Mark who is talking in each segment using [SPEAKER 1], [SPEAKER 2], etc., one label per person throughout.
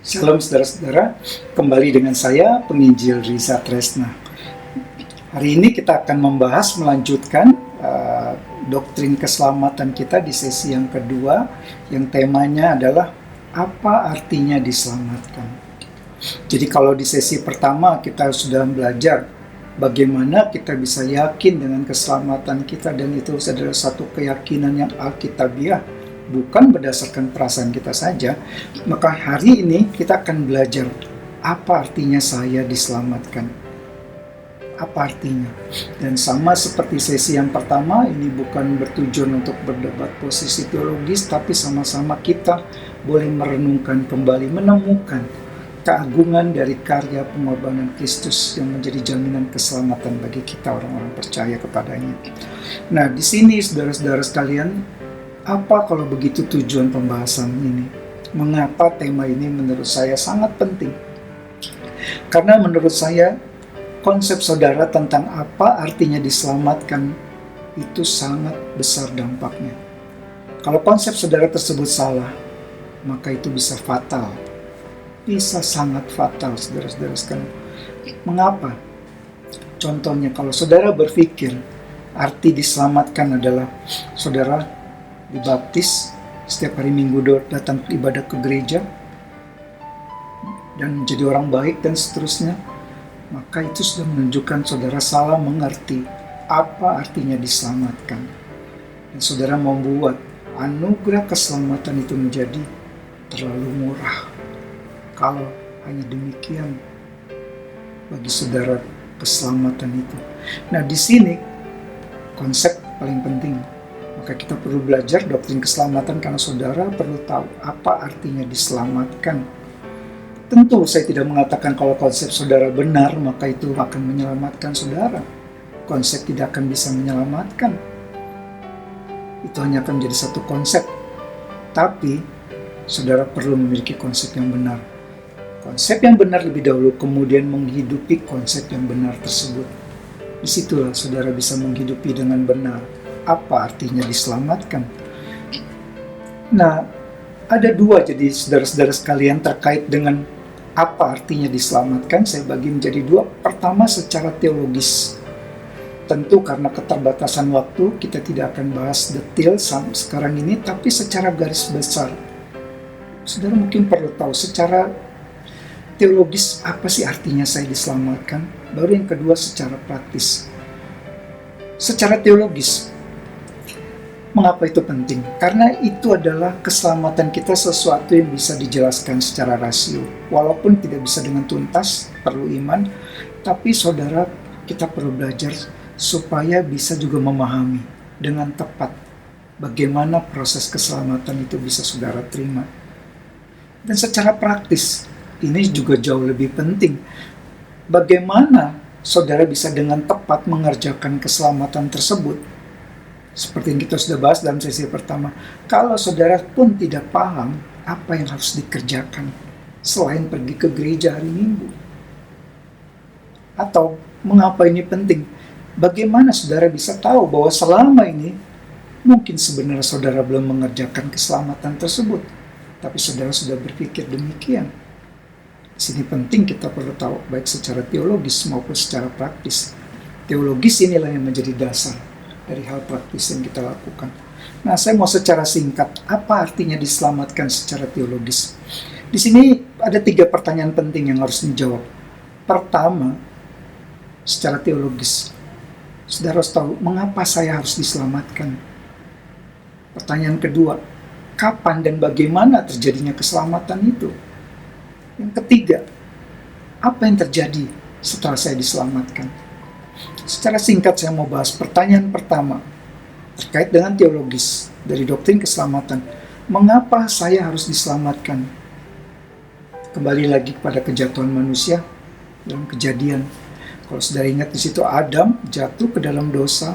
[SPEAKER 1] Shalom saudara-saudara, kembali dengan saya penginjil Riza Tresna. Hari ini kita akan melanjutkan doktrin keselamatan kita di sesi yang kedua, yang temanya adalah apa artinya diselamatkan. Jadi kalau di sesi pertama kita sudah belajar bagaimana kita bisa yakin dengan keselamatan kita, dan itu adalah satu keyakinan yang alkitabiah, bukan berdasarkan perasaan kita saja. Maka hari ini kita akan belajar apa artinya saya diselamatkan. Apa artinya? Dan sama seperti sesi yang pertama, ini bukan bertujuan untuk berdebat posisi teologis, tapi sama-sama kita boleh merenungkan kembali, menemukan keagungan dari karya pengorbanan Kristus yang menjadi jaminan keselamatan bagi kita orang-orang percaya kepadanya. Nah, di sini saudara-saudara sekalian, apa kalau begitu tujuan pembahasan ini? Mengapa tema ini menurut saya sangat penting? Karena menurut saya konsep saudara tentang apa artinya diselamatkan itu sangat besar dampaknya. Kalau konsep saudara tersebut salah, maka itu bisa fatal. Bisa sangat fatal, saudara-saudara sekalian. Mengapa? Contohnya, kalau saudara berpikir arti diselamatkan adalah saudara dibaptis, setiap hari Minggu datang ibadah ke gereja, dan menjadi orang baik dan seterusnya, maka itu sudah menunjukkan saudara salah mengerti apa artinya diselamatkan. Dan saudara membuat anugerah keselamatan itu menjadi terlalu murah. Kalau hanya demikian bagi saudara keselamatan itu. Nah, di sini konsep paling penting. Maka kita perlu belajar doktrin keselamatan karena saudara perlu tahu apa artinya diselamatkan. Tentu saya tidak mengatakan kalau konsep saudara benar maka itu akan menyelamatkan saudara. Konsep tidak akan bisa menyelamatkan. Itu hanya akan menjadi satu konsep. Tapi saudara perlu memiliki konsep yang benar. Konsep yang benar lebih dahulu, kemudian menghidupi konsep yang benar tersebut. Disitulah saudara bisa menghidupi dengan benar apa artinya diselamatkan. Nah, ada dua jadi saudara-saudara sekalian terkait dengan apa artinya diselamatkan. Saya bagi menjadi dua. Pertama, secara teologis. Tentu karena keterbatasan waktu kita tidak akan bahas detail sekarang ini, tapi secara garis besar saudara mungkin perlu tahu secara teologis apa sih artinya saya diselamatkan. Baru yang kedua secara praktis. Secara teologis, mengapa itu penting? Karena itu adalah keselamatan kita, sesuatu yang bisa dijelaskan secara rasio. Walaupun tidak bisa dengan tuntas, perlu iman, tapi saudara kita perlu belajar supaya bisa juga memahami dengan tepat bagaimana proses keselamatan itu bisa saudara terima. Dan secara praktis, ini juga jauh lebih penting. Bagaimana saudara bisa dengan tepat mengerjakan keselamatan tersebut? Seperti yang kita sudah bahas dalam sesi pertama. Kalau saudara pun tidak paham apa yang harus dikerjakan selain pergi ke gereja hari Minggu. Atau mengapa ini penting? Bagaimana saudara bisa tahu bahwa selama ini mungkin sebenarnya saudara belum mengerjakan keselamatan tersebut, tapi saudara sudah berpikir demikian. Di sini penting kita perlu tahu baik secara teologis maupun secara praktis. Teologis inilah yang menjadi dasar dari hal praktis yang kita lakukan. Nah, saya mau secara singkat, apa artinya diselamatkan secara teologis? Di sini ada 3 pertanyaan penting yang harus dijawab. Pertama, secara teologis, saudara harus tahu mengapa saya harus diselamatkan. Pertanyaan kedua, kapan dan bagaimana terjadinya keselamatan itu? Yang ketiga, apa yang terjadi setelah saya diselamatkan? Secara singkat saya mau bahas pertanyaan pertama terkait dengan teologis dari doktrin keselamatan. Mengapa saya harus diselamatkan? Kembali lagi kepada kejatuhan manusia dalam Kejadian. Kalau saudara ingat di situ Adam jatuh ke dalam dosa,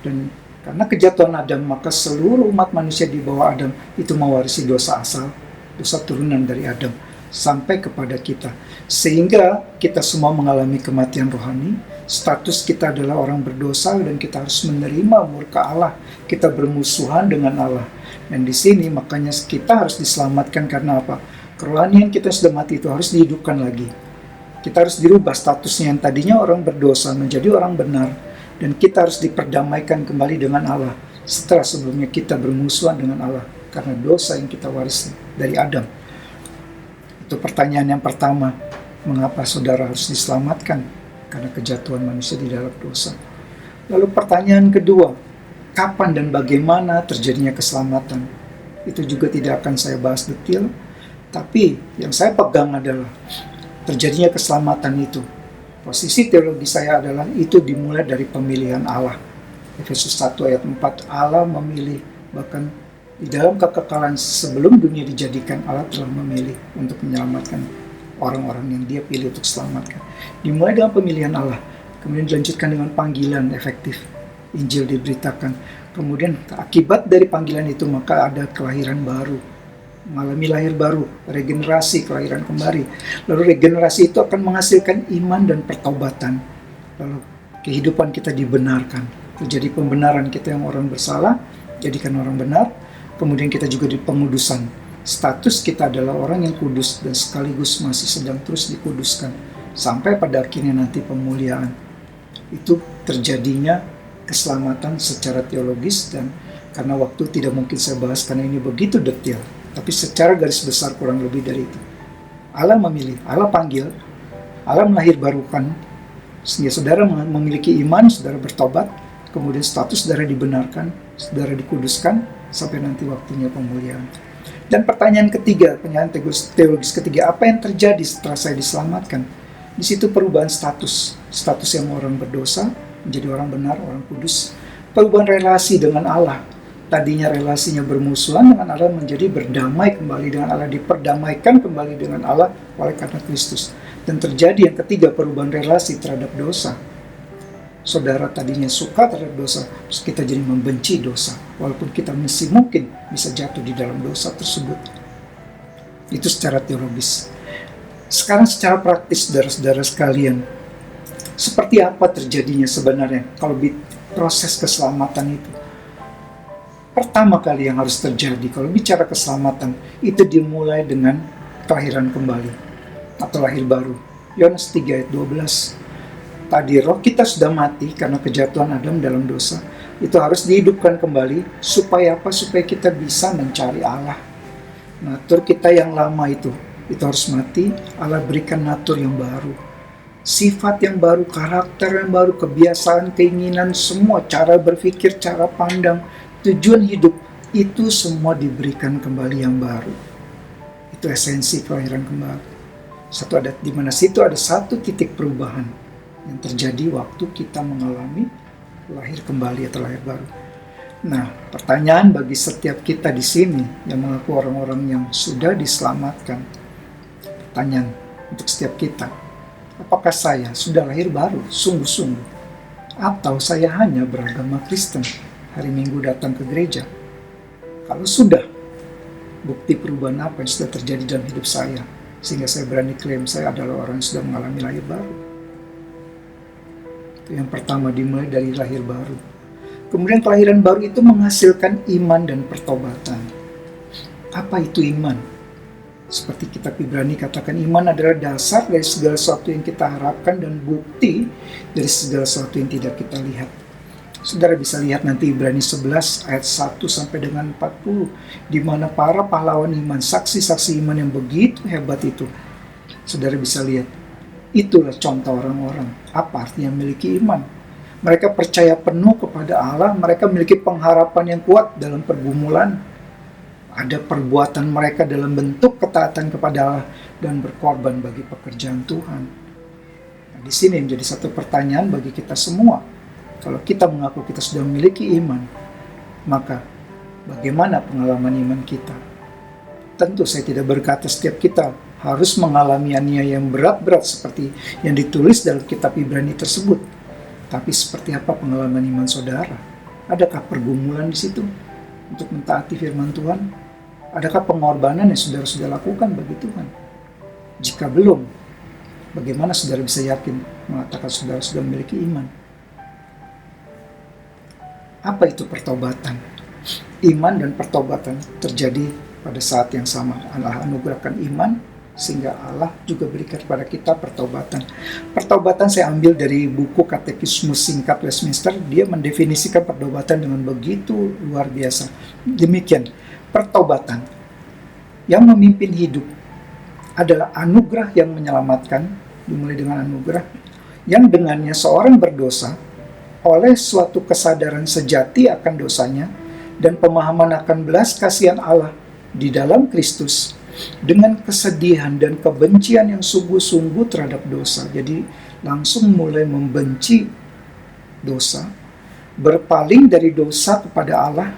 [SPEAKER 1] dan karena kejatuhan Adam maka seluruh umat manusia di bawah Adam itu mewarisi dosa asal, dosa turunan dari Adam sampai kepada kita. Sehingga kita semua mengalami kematian rohani. Status kita adalah orang berdosa dan kita harus menerima murka Allah. Kita bermusuhan dengan Allah. Dan di sini makanya kita harus diselamatkan karena apa? kerohanian kita sudah mati itu harus dihidupkan lagi. Kita harus dirubah statusnya yang tadinya orang berdosa menjadi orang benar. Dan kita harus diperdamaikan kembali dengan Allah setelah sebelumnya kita bermusuhan dengan Allah karena dosa yang kita warisi dari Adam. Itu pertanyaan yang pertama, mengapa saudara harus diselamatkan? Karena kejatuhan manusia di dalam dosa. Lalu pertanyaan kedua, kapan dan bagaimana terjadinya keselamatan? Itu juga tidak akan saya bahas detail, tapi yang saya pegang adalah terjadinya keselamatan itu. Posisi teologi saya adalah itu dimulai dari pemilihan Allah. Efesus 1 ayat 4, Allah memilih, bahkan di dalam kekekalan sebelum dunia dijadikan, Allah telah memilih untuk menyelamatkan orang-orang yang dia pilih untuk selamatkan. Dimulai dengan pemilihan Allah, kemudian dilanjutkan dengan panggilan efektif. Injil diberitakan. Kemudian akibat dari panggilan itu maka ada kelahiran baru. Mengalami lahir baru, regenerasi, kelahiran kembali. Lalu regenerasi itu akan menghasilkan iman dan pertobatan. Lalu kehidupan kita dibenarkan. Terjadi pembenaran kita yang orang bersalah, jadikan orang benar. Kemudian kita juga di pengudusan. Status kita adalah orang yang kudus dan sekaligus masih sedang terus dikuduskan. Sampai pada akhirnya nanti pemuliaan. Itu terjadinya keselamatan secara teologis, dan karena waktu tidak mungkin saya bahas karena ini begitu detail. Tapi secara garis besar kurang lebih dari itu. Allah memilih, Allah panggil, Allah melahirbarukan, sehingga saudara memiliki iman, saudara bertobat, kemudian status saudara dibenarkan, saudara dikuduskan, sampai nanti waktunya pemulihan. Dan pertanyaan ketiga, pertanyaan teologis ketiga, apa yang terjadi setelah saya diselamatkan? Di situ perubahan status yang orang berdosa menjadi orang benar, orang kudus. Perubahan relasi dengan Allah. Tadinya relasinya bermusuhan dengan Allah menjadi berdamai kembali dengan Allah, diperdamaikan kembali dengan Allah oleh karena Kristus. Dan terjadi yang ketiga, perubahan relasi terhadap dosa. Saudara tadinya suka terhadap dosa, terus kita jadi membenci dosa, walaupun kita masih mungkin bisa jatuh di dalam dosa tersebut. Itu secara teologis. Sekarang secara praktis, saudara-saudara sekalian, seperti apa terjadinya sebenarnya kalau proses keselamatan itu? Pertama kali yang harus terjadi kalau bicara keselamatan itu dimulai dengan kelahiran kembali atau lahir baru. Yohanes 3 ayat 12. Tadi roh kita sudah mati karena kejatuhan Adam dalam dosa. Itu harus dihidupkan kembali supaya apa? Supaya kita bisa mencari Allah. Natur kita yang lama itu harus mati. Allah berikan natur yang baru, sifat yang baru, karakter yang baru, kebiasaan, keinginan, semua cara berpikir, cara pandang, tujuan hidup, itu semua diberikan kembali yang baru. Itu esensi kelahiran kembali. Di mana situ ada satu titik perubahan yang terjadi waktu kita mengalami lahir kembali atau lahir baru. Nah, pertanyaan bagi setiap kita di sini yang mengaku orang-orang yang sudah diselamatkan, pertanyaan untuk setiap kita, apakah saya sudah lahir baru, sungguh-sungguh, atau saya hanya beragama Kristen? Hari Minggu datang ke gereja. Kalau sudah, bukti perubahan apa yang sudah terjadi dalam hidup saya sehingga saya berani klaim saya adalah orang yang sudah mengalami lahir baru? Itu yang pertama, dimulai dari lahir baru. Kemudian kelahiran baru itu menghasilkan iman dan pertobatan. Apa itu iman? Seperti kitab Ibrani katakan, iman adalah dasar dari segala sesuatu yang kita harapkan dan bukti dari segala sesuatu yang tidak kita lihat. Saudara bisa lihat nanti Ibrani 11 ayat 1 sampai dengan 40, di mana para pahlawan iman, saksi-saksi iman yang begitu hebat itu. Saudara bisa lihat, itulah contoh orang-orang. Apa artinya memiliki iman? Mereka percaya penuh kepada Allah, mereka memiliki pengharapan yang kuat dalam pergumulan. Ada perbuatan mereka dalam bentuk ketaatan kepada Allah dan berkorban bagi pekerjaan Tuhan. Nah, di sini menjadi satu pertanyaan bagi kita semua. Kalau kita mengaku kita sudah memiliki iman, maka bagaimana pengalaman iman kita? Tentu saya tidak berkata setiap kita harus mengalami aniaya yang berat-berat seperti yang ditulis dalam kitab Ibrani tersebut. Tapi seperti apa pengalaman iman saudara? Adakah pergumulan di situ untuk mentaati firman Tuhan? Adakah pengorbanan yang saudara sudah lakukan bagi Tuhan? Jika belum, bagaimana saudara bisa yakin mengatakan saudara sudah memiliki iman? Apa itu pertobatan? Iman dan pertobatan terjadi pada saat yang sama Allah anugerahkan iman, sehingga Allah juga berikan kepada kita pertobatan. Pertobatan saya ambil dari buku Katekismus Singkat Westminster. Dia mendefinisikan pertobatan dengan begitu luar biasa. Demikian, pertobatan yang memimpin hidup adalah anugerah yang menyelamatkan, dimulai dengan anugerah, yang dengannya seorang berdosa oleh suatu kesadaran sejati akan dosanya dan pemahaman akan belas kasihan Allah di dalam Kristus, dengan kesedihan dan kebencian yang sungguh-sungguh terhadap dosa. Jadi langsung mulai membenci dosa, berpaling dari dosa kepada Allah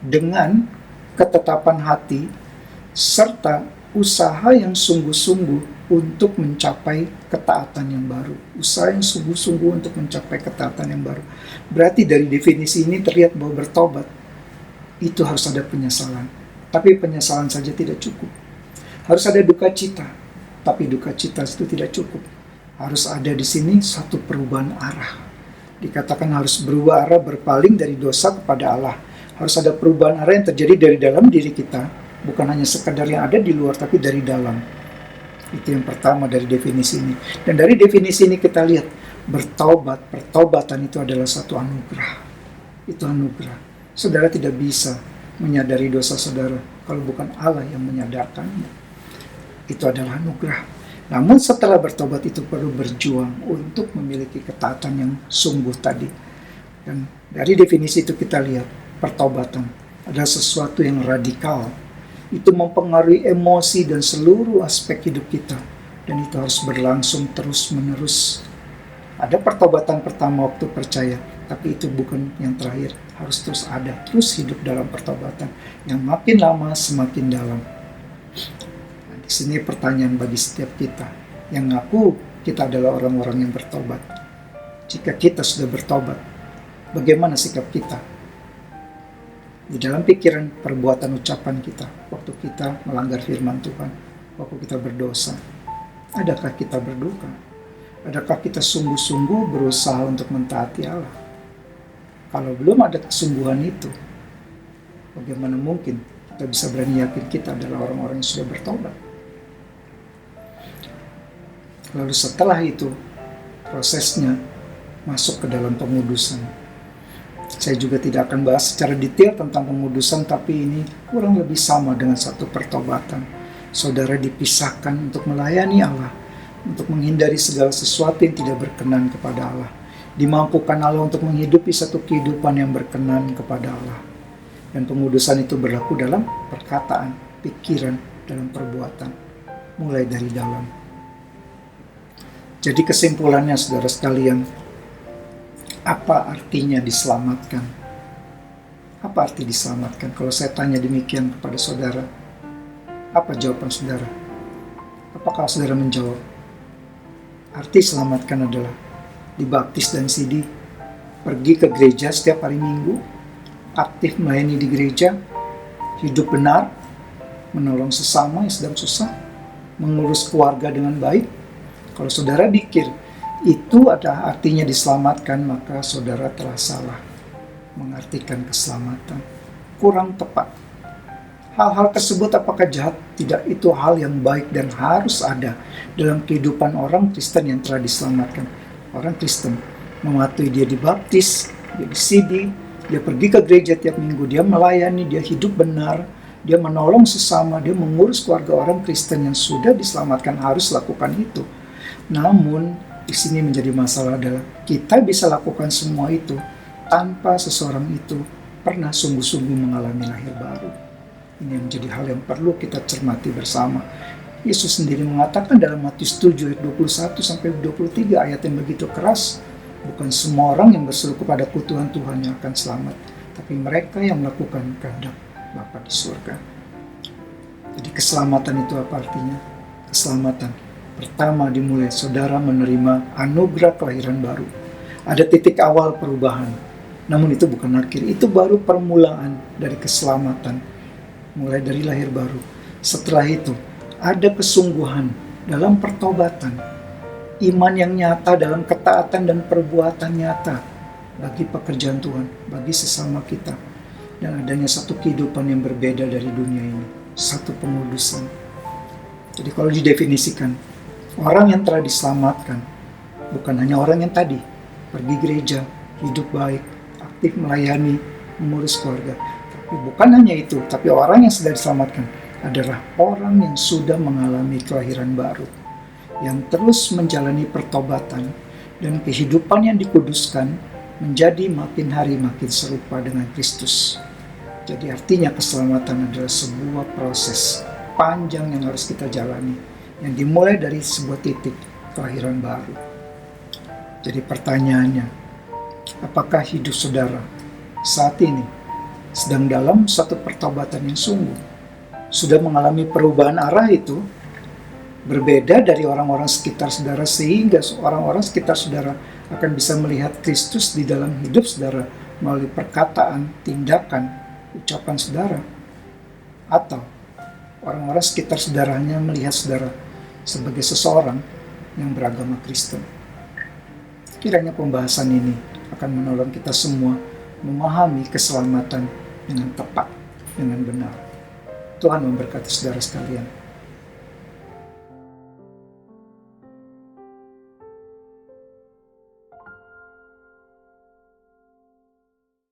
[SPEAKER 1] dengan ketetapan hati, serta usaha yang sungguh-sungguh untuk mencapai ketaatan yang baru. Usaha yang sungguh-sungguh untuk mencapai ketaatan yang baru. Berarti dari definisi ini terlihat bahwa bertobat itu harus ada penyesalan. Tapi penyesalan saja tidak cukup. Harus ada duka cita, tapi duka cita itu tidak cukup. Harus ada di sini satu perubahan arah. Dikatakan harus berubah arah, berpaling dari dosa kepada Allah. Harus ada perubahan arah yang terjadi dari dalam diri kita, bukan hanya sekadar yang ada di luar, tapi dari dalam. Itu yang pertama dari definisi ini. Dan dari definisi ini kita lihat, pertobatan itu adalah satu anugerah. Itu anugerah. Saudara tidak bisa menyadari dosa saudara kalau bukan Allah yang menyadarkannya. Itu adalah anugerah. Namun setelah bertobat itu perlu berjuang untuk memiliki ketaatan yang sungguh tadi. Dan dari definisi itu kita lihat, pertobatan adalah sesuatu yang radikal. Itu mempengaruhi emosi dan seluruh aspek hidup kita. Dan itu harus berlangsung terus-menerus. Ada pertobatan pertama waktu percaya, tapi itu bukan yang terakhir. Harus terus ada, terus hidup dalam pertobatan. Yang makin lama semakin dalam. Di sini pertanyaan bagi setiap kita yang ngaku kita adalah orang-orang yang bertobat. Jika kita sudah bertobat, bagaimana sikap kita? Di dalam pikiran, perbuatan, ucapan kita, waktu kita melanggar firman Tuhan, waktu kita berdosa, adakah kita berduka? Adakah kita sungguh-sungguh berusaha untuk mentaati Allah? Kalau belum ada kesungguhan itu, bagaimana mungkin kita bisa berani yakin kita adalah orang-orang yang sudah bertobat? Lalu setelah itu, prosesnya masuk ke dalam pengudusan. Saya juga tidak akan bahas secara detail tentang pengudusan, tapi ini kurang lebih sama dengan satu pertobatan. Saudara dipisahkan untuk melayani Allah, untuk menghindari segala sesuatu yang tidak berkenan kepada Allah. Dimampukan Allah untuk menghidupi satu kehidupan yang berkenan kepada Allah. Dan pengudusan itu berlaku dalam perkataan, pikiran, dalam perbuatan, mulai dari dalam. Jadi kesimpulannya saudara sekalian, apa artinya diselamatkan? Apa arti diselamatkan? Kalau saya tanya demikian kepada saudara, apa jawaban saudara? Apakah saudara menjawab? Arti selamatkan adalah dibaptis dan sidi, pergi ke gereja setiap hari Minggu, aktif melayani di gereja, hidup benar, menolong sesama yang sedang susah, mengurus keluarga dengan baik. Kalau saudara pikir itu ada artinya diselamatkan, maka saudara telah salah mengartikan keselamatan. Kurang tepat. Hal-hal tersebut apakah jahat? Tidak, itu hal yang baik dan harus ada dalam kehidupan orang Kristen yang telah diselamatkan. Orang Kristen mematuhi, dia dibaptis, dia disidi, dia pergi ke gereja tiap minggu, dia melayani, dia hidup benar, dia menolong sesama, dia mengurus keluarga. Orang Kristen yang sudah diselamatkan harus lakukan itu. Namun di sini menjadi masalah adalah kita bisa lakukan semua itu tanpa seseorang itu pernah sungguh-sungguh mengalami lahir baru. Ini yang menjadi hal yang perlu kita cermati bersama. Yesus sendiri mengatakan dalam Matius 7 ayat 21 sampai 23, ayat yang begitu keras, bukan semua orang yang berseru kepadaku Tuhan Tuhan yang akan selamat, tapi mereka yang melakukan kehendak Bapa di surga. Jadi keselamatan itu apa artinya? Keselamatan pertama dimulai saudara menerima anugerah kelahiran baru. Ada titik awal perubahan, namun itu bukan akhir, itu baru permulaan dari keselamatan, mulai dari lahir baru. Setelah itu ada kesungguhan dalam pertobatan, iman yang nyata dalam ketaatan dan perbuatan nyata bagi pekerjaan Tuhan, bagi sesama kita, dan adanya satu kehidupan yang berbeda dari dunia ini. satu pengudusan. Jadi kalau didefinisikan, orang yang telah diselamatkan bukan hanya orang yang tadi pergi gereja, hidup baik, aktif melayani, mengurus keluarga. Tapi bukan hanya itu, tapi orang yang sudah diselamatkan adalah orang yang sudah mengalami kelahiran baru, yang terus menjalani pertobatan dan kehidupan yang dikuduskan menjadi makin hari makin serupa dengan Kristus. Jadi artinya keselamatan adalah sebuah proses panjang yang harus kita jalani, yang dimulai dari sebuah titik kelahiran baru. Jadi pertanyaannya, apakah hidup saudara saat ini sedang dalam suatu pertobatan yang sungguh? Sudah mengalami perubahan arah itu? Berbeda dari orang-orang sekitar saudara, sehingga orang-orang sekitar saudara akan bisa melihat Kristus di dalam hidup saudara melalui perkataan, tindakan, ucapan saudara? Atau orang-orang sekitar saudara hanya melihat saudara sebagai seseorang yang beragama Kristen? Kiranya pembahasan ini akan menolong kita semua memahami keselamatan dengan tepat, dengan benar. Tuhan memberkati saudara sekalian.